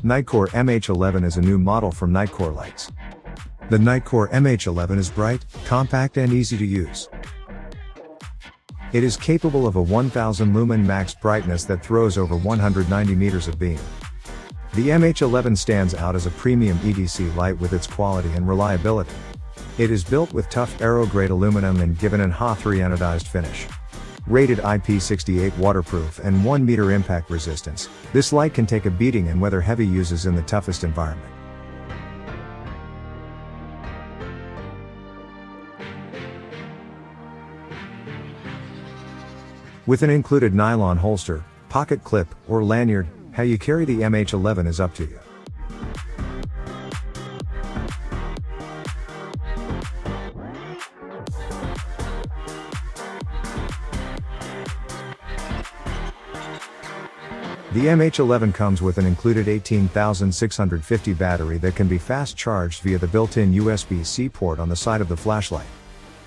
Nitecore MH11 is a new model from Nitecore lights. The Nitecore MH11 is bright, compact and easy to use. It is capable of a 1000 lumen max brightness that throws over 190 meters of beam. The MH11 stands out as a premium EDC light with its quality and reliability. It is built with tough aero-grade aluminum and given an Ha3 anodized finish. Rated IP68 waterproof and 1 meter impact resistance, this light can take a beating and weather heavy uses in the toughest environment. With an included nylon holster, pocket clip, or lanyard, how you carry the MH11 is up to you. The MH11 comes with an included 18,650 battery that can be fast charged via the built-in USB-C port on the side of the flashlight.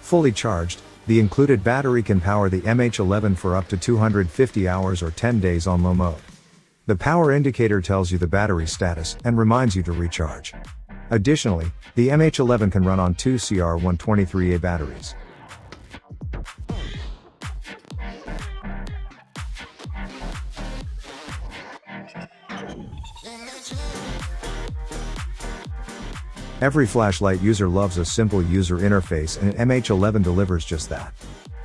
Fully charged, the included battery can power the MH11 for up to 250 hours or 10 days on low mode. The power indicator tells you the battery status and reminds you to recharge. Additionally, the MH11 can run on two CR123A batteries. Every flashlight user loves a simple user interface, and MH11 delivers just that.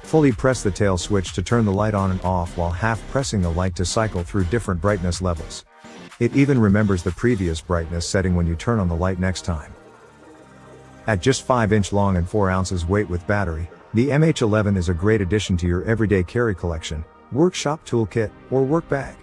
Fully press the tail switch to turn the light on and off while half pressing the light to cycle through different brightness levels. It even remembers the previous brightness setting when you turn on the light next time. At just 5-inch long and 4 ounces weight with battery, the MH11 is a great addition to your everyday carry collection, workshop toolkit, or work bag.